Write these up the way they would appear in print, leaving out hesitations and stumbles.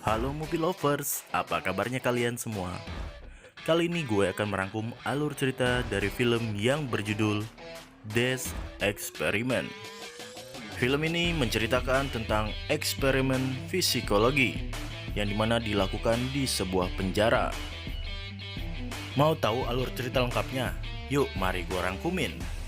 Halo movie lovers, apa kabarnya kalian semua? Kali ini gue akan merangkum alur cerita dari film yang berjudul Death Experiment. Film ini menceritakan tentang eksperimen psikologi yang dimana dilakukan di sebuah penjara. Mau tahu alur cerita lengkapnya? Yuk mari gue rangkumin.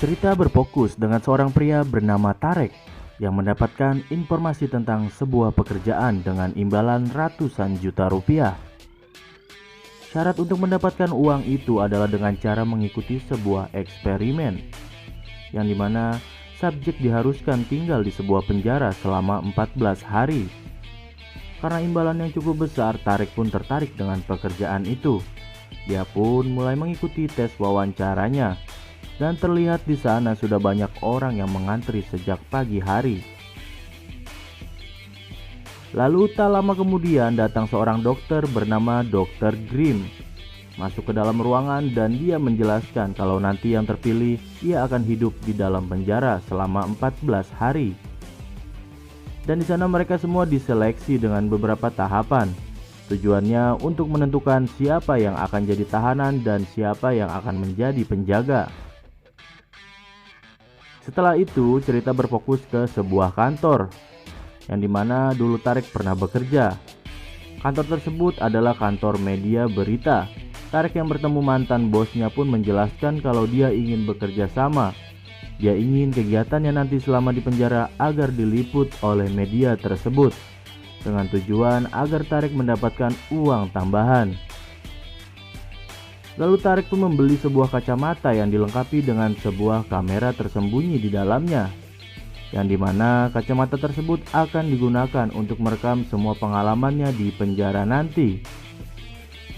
Cerita berfokus dengan seorang pria bernama Tarek yang mendapatkan informasi tentang sebuah pekerjaan dengan imbalan ratusan juta rupiah. Syarat untuk mendapatkan uang itu adalah dengan cara mengikuti sebuah eksperimen yang dimana subjek diharuskan tinggal di sebuah penjara selama 14 hari. Karena imbalan yang cukup besar, Tarek pun tertarik dengan pekerjaan itu. Dia pun mulai mengikuti tes wawancaranya. Dan terlihat di sana sudah banyak orang yang mengantri sejak pagi hari. Lalu tak lama kemudian datang seorang dokter bernama Dr. Grimm. Masuk ke dalam ruangan dan dia menjelaskan kalau nanti yang terpilih ia akan hidup di dalam penjara selama 14 hari. Dan di sana mereka semua diseleksi dengan beberapa tahapan. Tujuannya untuk menentukan siapa yang akan jadi tahanan dan siapa yang akan menjadi penjaga. Setelah itu cerita berfokus ke sebuah kantor yang dimana dulu Tarek pernah bekerja. Kantor tersebut adalah kantor media berita. Tarek yang bertemu mantan bosnya pun menjelaskan kalau dia ingin bekerja sama. Dia ingin kegiatannya nanti selama di penjara agar diliput oleh media tersebut dengan tujuan agar Tarek mendapatkan uang tambahan. Lalu Tarek pun membeli sebuah kacamata yang dilengkapi dengan sebuah kamera tersembunyi di dalamnya, yang dimana kacamata tersebut akan digunakan untuk merekam semua pengalamannya di penjara nanti.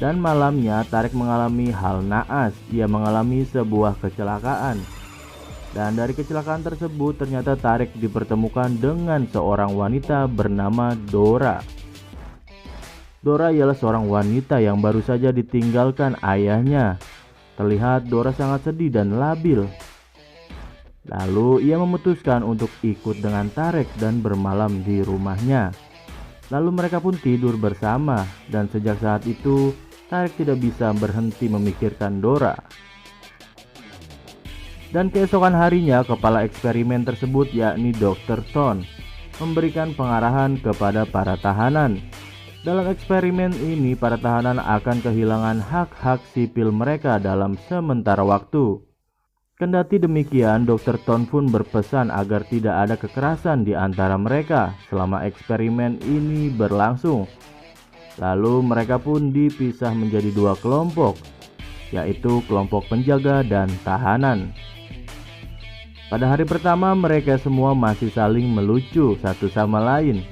Dan malamnya Tarek mengalami hal naas, ia mengalami sebuah kecelakaan. Dan dari kecelakaan tersebut ternyata Tarek dipertemukan dengan seorang wanita bernama Dora. Dora ialah seorang wanita yang baru saja ditinggalkan ayahnya. Terlihat Dora sangat sedih dan labil. Lalu ia memutuskan untuk ikut dengan Tarek dan bermalam di rumahnya. Lalu mereka pun tidur bersama dan sejak saat itu Tarek tidak bisa berhenti memikirkan Dora. Dan keesokan harinya kepala eksperimen tersebut yakni Dr. Ton memberikan pengarahan kepada para tahanan. Dalam eksperimen ini, para tahanan akan kehilangan hak-hak sipil mereka dalam sementara waktu. Kendati demikian, Dr. Ton pun berpesan agar tidak ada kekerasan di antara mereka selama eksperimen ini berlangsung. Lalu mereka pun dipisah menjadi dua kelompok, yaitu kelompok penjaga dan tahanan. Pada hari pertama, mereka semua masih saling melucu satu sama lain.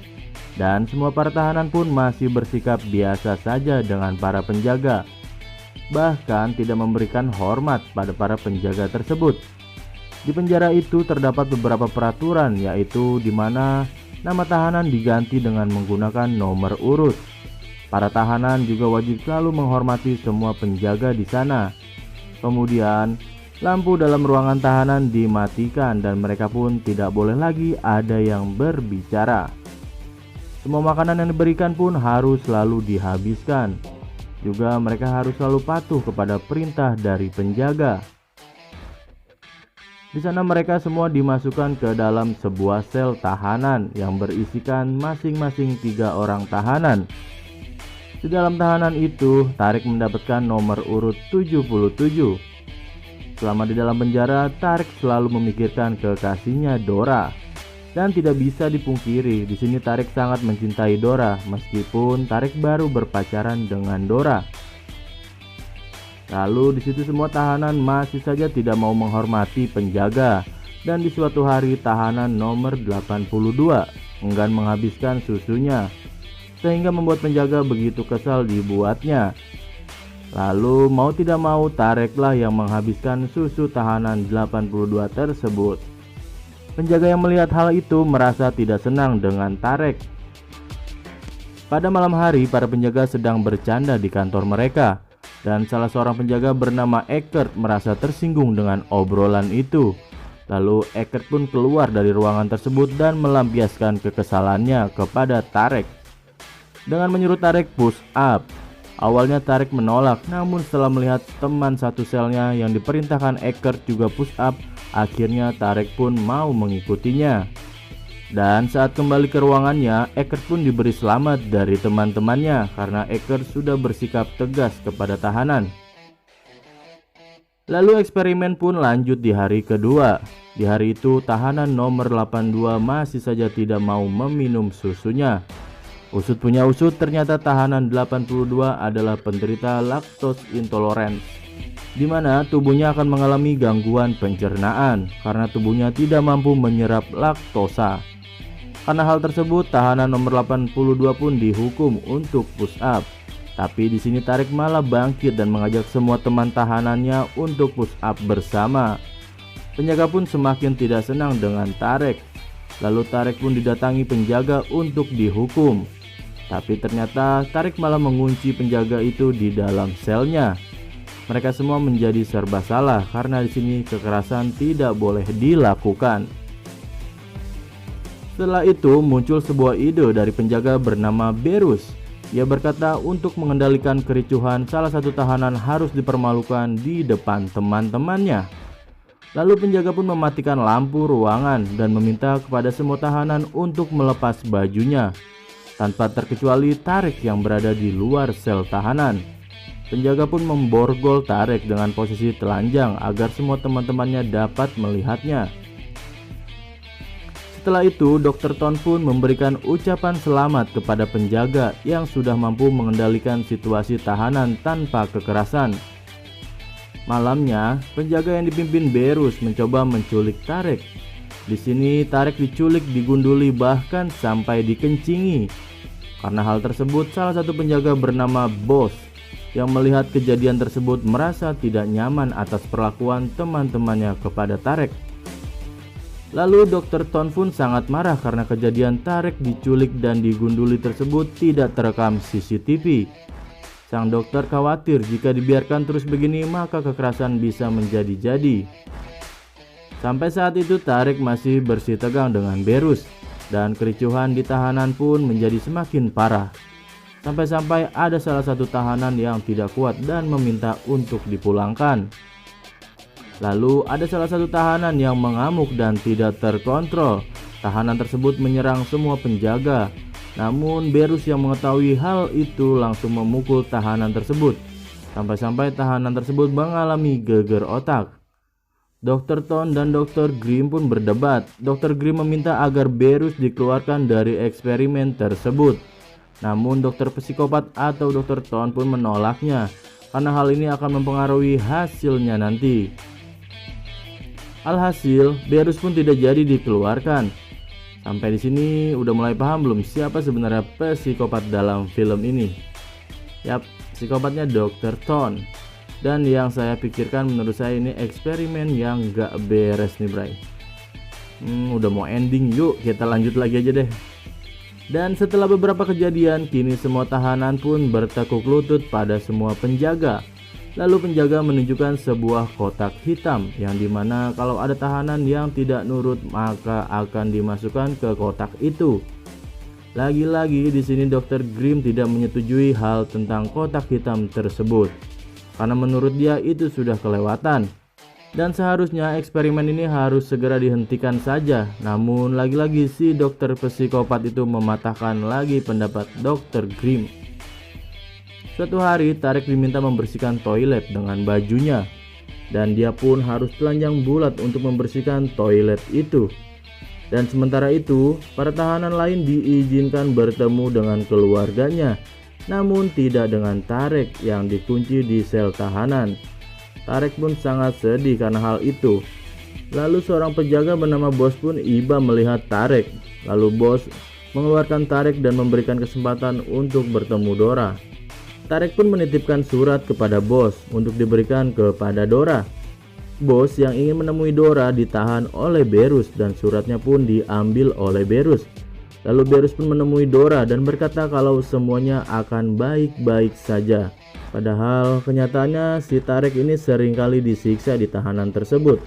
Dan semua para tahanan pun masih bersikap biasa saja dengan para penjaga. Bahkan tidak memberikan hormat pada para penjaga tersebut. Di penjara itu terdapat beberapa peraturan, yaitu di mana nama tahanan diganti dengan menggunakan nomor urut. Para tahanan juga wajib selalu menghormati semua penjaga di sana. Kemudian lampu dalam ruangan tahanan dimatikan dan mereka pun tidak boleh lagi ada yang berbicara. Semua makanan yang diberikan pun harus selalu dihabiskan. Juga mereka harus selalu patuh kepada perintah dari penjaga. Di sana mereka semua dimasukkan ke dalam sebuah sel tahanan yang berisikan masing-masing 3 orang tahanan. Di dalam tahanan itu, Tarek mendapatkan nomor urut 77. Selama di dalam penjara, Tarek selalu memikirkan kekasihnya Dora. Dan tidak bisa dipungkiri, di sini Tarek sangat mencintai Dora, meskipun Tarek baru berpacaran dengan Dora. Lalu di situ semua tahanan masih saja tidak mau menghormati penjaga, dan di suatu hari tahanan nomor 82 enggan menghabiskan susunya, sehingga membuat penjaga begitu kesal dibuatnya. Lalu mau tidak mau Tareklah yang menghabiskan susu tahanan 82 tersebut. Penjaga yang melihat hal itu merasa tidak senang dengan Tarek. Pada malam hari, para penjaga sedang bercanda di kantor mereka. dan salah seorang penjaga bernama Eckert merasa tersinggung dengan obrolan itu. Lalu Eckert pun keluar dari ruangan tersebut dan melampiaskan kekesalannya kepada Tarek dengan menyuruh Tarek push up. Awalnya Tarek menolak, namun setelah melihat teman satu selnya yang diperintahkan Eckert juga push up, akhirnya Tarek pun mau mengikutinya. Dan saat kembali ke ruangannya, Eckert pun diberi selamat dari teman-temannya karena Eckert sudah bersikap tegas kepada tahanan. Lalu eksperimen pun lanjut di hari kedua. Di hari itu tahanan nomor 82 masih saja tidak mau meminum susunya. Usut punya usut, ternyata tahanan 82 adalah penderita lactose intolerance, di mana tubuhnya akan mengalami gangguan pencernaan karena tubuhnya tidak mampu menyerap laktosa. Karena hal tersebut, tahanan nomor 82 pun dihukum untuk push up. Tapi di sini Tarek malah bangkit dan mengajak semua teman tahanannya untuk push up bersama. Penjaga pun semakin tidak senang dengan Tarek. Lalu Tarek pun didatangi penjaga untuk dihukum. Tapi ternyata Tarek malah mengunci penjaga itu di dalam selnya. Mereka semua menjadi serba salah karena di sini kekerasan tidak boleh dilakukan. Setelah itu muncul sebuah ide dari penjaga bernama Berus. Ia berkata untuk mengendalikan kericuhan, salah satu tahanan harus dipermalukan di depan teman-temannya. Lalu penjaga pun mematikan lampu ruangan dan meminta kepada semua tahanan untuk melepas bajunya, tanpa terkecuali Tarek yang berada di luar sel tahanan. Penjaga pun memborgol Tarek dengan posisi telanjang agar semua teman-temannya dapat melihatnya. Setelah itu, Dr. Ton pun memberikan ucapan selamat kepada penjaga yang sudah mampu mengendalikan situasi tahanan tanpa kekerasan. Malamnya, penjaga yang dipimpin Berus mencoba menculik Tarek. Di sini Tarek diculik, digunduli, bahkan sampai dikencingi. Karena hal tersebut, salah satu penjaga bernama Bos yang melihat kejadian tersebut merasa tidak nyaman atas perlakuan teman-temannya kepada Tarek. Lalu Dr. Ton pun sangat marah karena kejadian Tarek diculik dan digunduli tersebut tidak terekam CCTV. Sang dokter khawatir jika dibiarkan terus begini maka kekerasan bisa menjadi-jadi. Sampai saat itu Tarek masih bersih tegang dengan Berus dan kericuhan di tahanan pun menjadi semakin parah. Sampai-sampai ada salah satu tahanan yang tidak kuat dan meminta untuk dipulangkan. Lalu ada salah satu tahanan yang mengamuk dan tidak terkontrol. Tahanan tersebut menyerang semua penjaga. Namun Berus yang mengetahui hal itu langsung memukul tahanan tersebut. Sampai-sampai tahanan tersebut mengalami geger otak. Dr. Ton dan Dr. Grimm pun berdebat. Dr. Grimm meminta agar Berus dikeluarkan dari eksperimen tersebut. Namun dokter psikopat atau Dr. Ton pun menolaknya karena hal ini akan mempengaruhi hasilnya nanti. Alhasil, Berus pun tidak jadi dikeluarkan. Sampai di sini udah mulai paham belum siapa sebenarnya psikopat dalam film ini? Yap, psikopatnya Dr. Ton. Dan yang saya pikirkan menurut saya ini eksperimen yang gak beres nih Bray. Udah mau ending, yuk kita lanjut lagi aja deh. Dan setelah beberapa kejadian, kini semua tahanan pun bertekuk lutut pada semua penjaga. Lalu penjaga menunjukkan sebuah kotak hitam yang dimana kalau ada tahanan yang tidak nurut maka akan dimasukkan ke kotak itu. Lagi-lagi di sini Dr. Grimm tidak menyetujui hal tentang kotak hitam tersebut karena menurut dia itu sudah kelewatan dan seharusnya eksperimen ini harus segera dihentikan saja. Namun lagi-lagi si dokter psikopat itu mematahkan lagi pendapat Dr. Grimm. Suatu hari Tarek diminta membersihkan toilet dengan bajunya dan dia pun harus telanjang bulat untuk membersihkan toilet itu. Dan sementara itu para tahanan lain diizinkan bertemu dengan keluarganya, namun tidak dengan Tarek yang dikunci di sel tahanan. Tarek pun sangat sedih karena hal itu. Lalu seorang penjaga bernama Bos pun iba melihat Tarek. Lalu Bos mengeluarkan Tarek dan memberikan kesempatan untuk bertemu Dora. Tarek pun menitipkan surat kepada Bos untuk diberikan kepada Dora. Bos yang ingin menemui Dora ditahan oleh Berus dan suratnya pun diambil oleh Berus. Lalu Berus pun menemui Dora dan berkata kalau semuanya akan baik-baik saja. Padahal kenyataannya si Tarek ini seringkali disiksa di tahanan tersebut.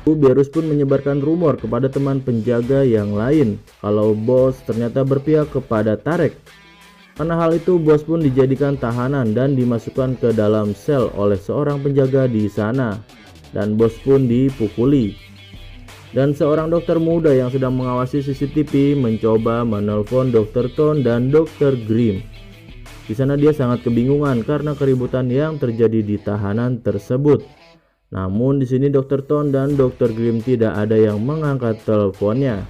Berus pun menyebarkan rumor kepada teman penjaga yang lain kalau bos ternyata berpihak kepada Tarek. Karena hal itu, bos pun dijadikan tahanan dan dimasukkan ke dalam sel oleh seorang penjaga di sana, dan bos pun dipukuli. Dan seorang dokter muda yang sedang mengawasi CCTV mencoba menelpon Dr. Ton dan Dr. Grimm. Di sana dia sangat kebingungan karena keributan yang terjadi di tahanan tersebut. Namun di sini Dr. Ton dan Dr. Grimm tidak ada yang mengangkat teleponnya.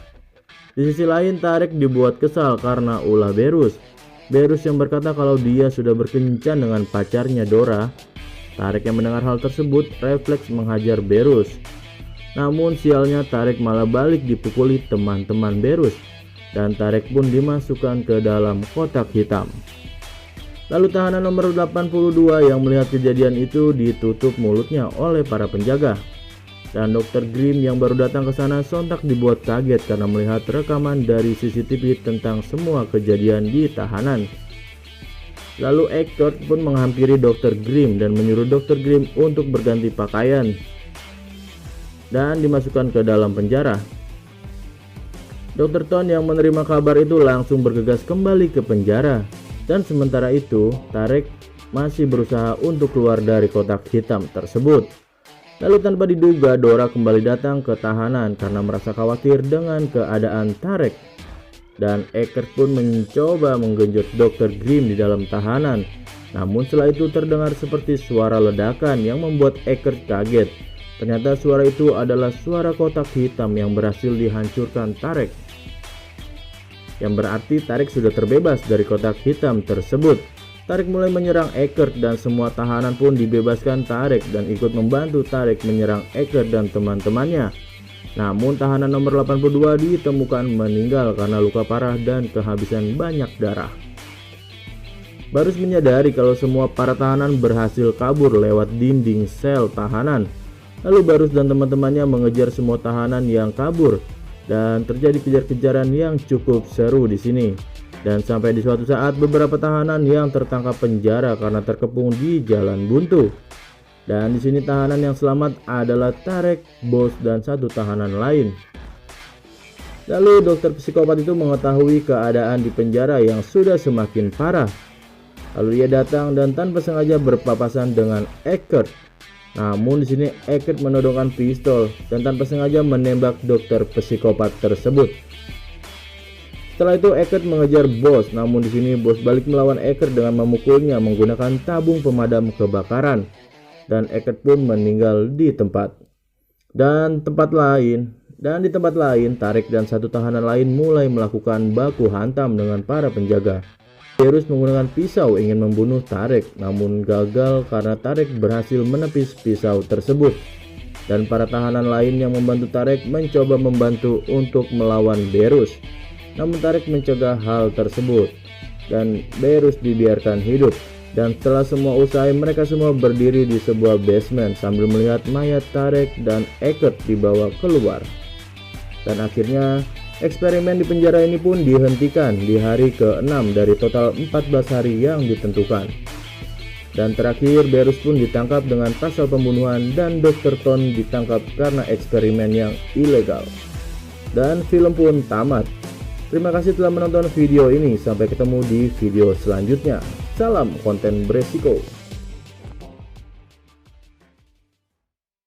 Di sisi lain, Tarek dibuat kesal karena ulah Berus. Berus yang berkata kalau dia sudah berkencan dengan pacarnya Dora. Tarek yang mendengar hal tersebut refleks menghajar Berus. Namun sialnya Tarek malah balik dipukuli teman-teman Berus, dan Tarek pun dimasukkan ke dalam kotak hitam. Lalu tahanan nomor 82 yang melihat kejadian itu ditutup mulutnya oleh para penjaga. Dan Dr. Grimm yang baru datang ke sana sontak dibuat kaget karena melihat rekaman dari CCTV tentang semua kejadian di tahanan. Lalu Eckert pun menghampiri Dr. Grimm dan menyuruh Dr. Grimm untuk berganti pakaian dan dimasukkan ke dalam penjara. Dr. Ton yang menerima kabar itu langsung bergegas kembali ke penjara. Dan sementara itu, Tarek masih berusaha untuk keluar dari kotak hitam tersebut. Lalu tanpa diduga, Dora kembali datang ke tahanan karena merasa khawatir dengan keadaan Tarek. Dan Eckert pun mencoba menggenjot Dr. Grimm di dalam tahanan. Namun setelah itu terdengar seperti suara ledakan yang membuat Eckert kaget. Ternyata suara itu adalah suara kotak hitam yang berhasil dihancurkan Tarek. Yang berarti Tarek sudah terbebas dari kotak hitam tersebut. Tarek mulai menyerang Eckert dan semua tahanan pun dibebaskan Tarek dan ikut membantu Tarek menyerang Eckert dan teman-temannya. Namun tahanan nomor 82 ditemukan meninggal karena luka parah dan kehabisan banyak darah. Barus menyadari kalau semua para tahanan berhasil kabur lewat dinding sel tahanan. Lalu Barus dan teman-temannya mengejar semua tahanan yang kabur. Dan terjadi kejar-kejaran yang cukup seru di sini. Dan sampai di suatu saat beberapa tahanan yang tertangkap penjara karena terkepung di jalan buntu. Dan di sini tahanan yang selamat adalah Tarek, bos, dan satu tahanan lain. Lalu dokter psikopat itu mengetahui keadaan di penjara yang sudah semakin parah. Lalu ia datang dan tanpa sengaja berpapasan dengan Eckert. Namun di sini Eckert menodongkan pistol dan tanpa sengaja menembak dokter psikopat tersebut. Setelah itu Eckert mengejar bos, namun di sini bos balik melawan Eckert dengan memukulnya menggunakan tabung pemadam kebakaran. Dan Eckert pun meninggal di tempat. Dan di tempat lain Tarek dan satu tahanan lain mulai melakukan baku hantam dengan para penjaga. Berus menggunakan pisau ingin membunuh Tarek, namun gagal karena Tarek berhasil menepis pisau tersebut. Dan para tahanan lain yang membantu Tarek mencoba membantu untuk melawan Berus. Namun Tarek mencegah hal tersebut dan Berus dibiarkan hidup. Dan setelah semua usai, mereka semua berdiri di sebuah basement sambil melihat mayat Tarek dan Eckert dibawa keluar. Dan akhirnya eksperimen di penjara ini pun dihentikan di hari ke-6 dari total 14 hari yang ditentukan. Dan terakhir Berus pun ditangkap dengan pasal pembunuhan dan Dr. Ton ditangkap karena eksperimen yang ilegal. Dan film pun tamat. Terima kasih telah menonton video ini, sampai ketemu di video selanjutnya. Salam konten beresiko.